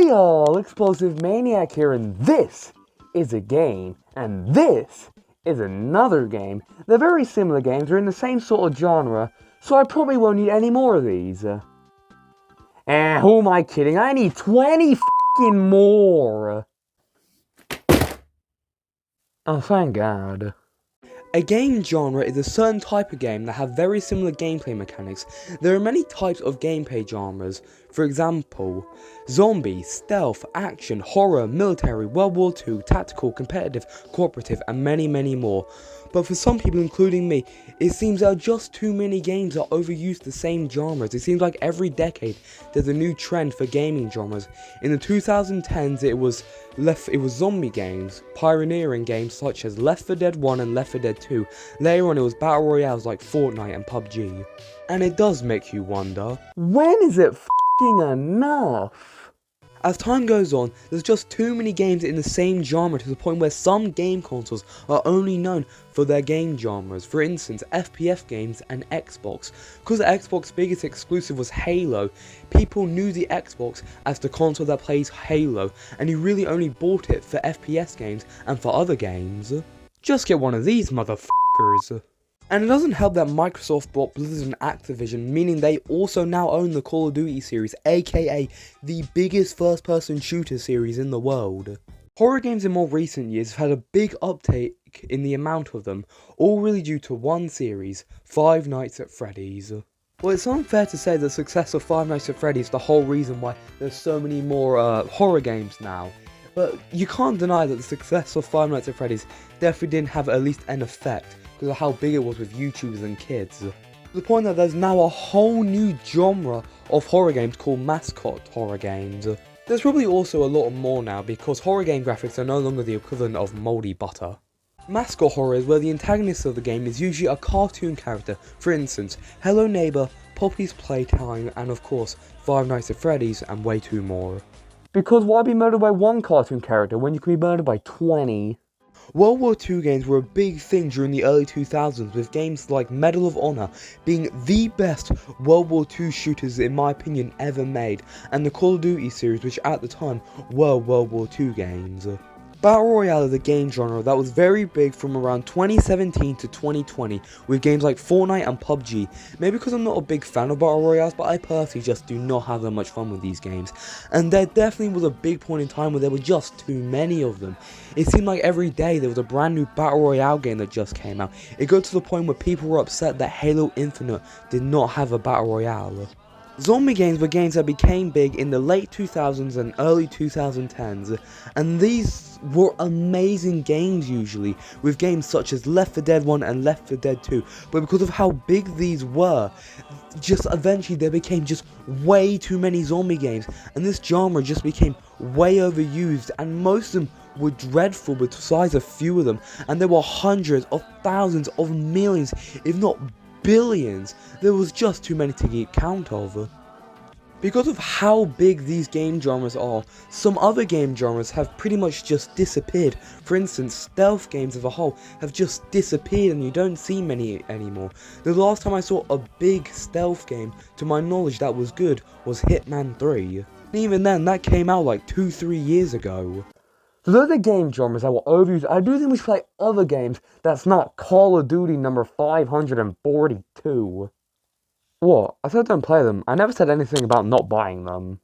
Hey all, Explosive Maniac here, and this is a game, and this is another game. They're very similar games, they're in the same sort of genre, so I probably won't need any more of these. Who am I kidding? I need 20 f***ing more! Oh, thank God. A game genre is a certain type of game that have very similar gameplay mechanics. There are many types of gameplay genres. For example, zombie, stealth, action, horror, military, World War II, tactical, competitive, cooperative, and many more. But for some people, including me, it seems there are just too many games that overuse the same genres. It seems like every decade there's a new trend for gaming genres. In the 2010s it was zombie games, pioneering games such as Left 4 Dead 1 and Left 4 Dead 2. Later on it was battle royales like Fortnite and PUBG. And it does make you wonder, when is it f***ing enough? As time goes on, there's just too many games in the same genre to the point where some game consoles are only known for their game genres. For instance, FPS games and Xbox. Because Xbox's biggest exclusive was Halo, people knew the Xbox as the console that plays Halo, and you really only bought it for FPS games and for other games. Just get one of these motherfuckers. And it doesn't help that Microsoft bought Blizzard and Activision, meaning they also now own the Call of Duty series, aka the biggest first-person shooter series in the world. Horror games in more recent years have had a big uptake in the amount of them, all really due to one series, Five Nights at Freddy's. Well, it's unfair to say the success of Five Nights at Freddy's is the whole reason why there's so many more horror games now. But you can't deny that the success of Five Nights at Freddy's definitely didn't have at least an effect, because of how big it was with YouTubers and kids. To the point that there's now a whole new genre of horror games called mascot horror games. There's probably also a lot more now, because horror game graphics are no longer the equivalent of mouldy butter. Mascot horror is where the antagonist of the game is usually a cartoon character. For instance, Hello Neighbor, Poppy's Playtime, and of course, Five Nights at Freddy's, and way too more. Because why be murdered by one cartoon character when you can be murdered by 20? World War II games were a big thing during the early 2000s, with games like Medal of Honor being the best World War II shooters in my opinion ever made, and the Call of Duty series, which at the time were World War II games. Battle Royale is a game genre that was very big from around 2017 to 2020 with games like Fortnite and PUBG. Maybe because I'm not a big fan of Battle Royales, but I personally just do not have that much fun with these games. And there definitely was a big point in time where there were just too many of them. It seemed like every day there was a brand new Battle Royale game that just came out. It got to the point where people were upset that Halo Infinite did not have a Battle Royale. Zombie games were games that became big in the late 2000s and early 2010s, and these were amazing games usually, with games such as Left 4 Dead 1 and Left 4 Dead 2, but because of how big these were, just eventually there became just way too many zombie games, and this genre just became way overused, and most of them were dreadful besides a few of them, and there were hundreds of thousands of millions, if not billions. There was just too many to keep count of. Because of how big these game genres are, some other game genres have pretty much just disappeared. For instance, stealth games as a whole have just disappeared and you don't see many anymore. The last time I saw a big stealth game, to my knowledge, that was good was Hitman 3. And even then, that came out like 2-3 years ago. So those are game genres that were overused. I do think we should play other games that's not Call of Duty number 542. What? I said don't play them. I never said anything about not buying them.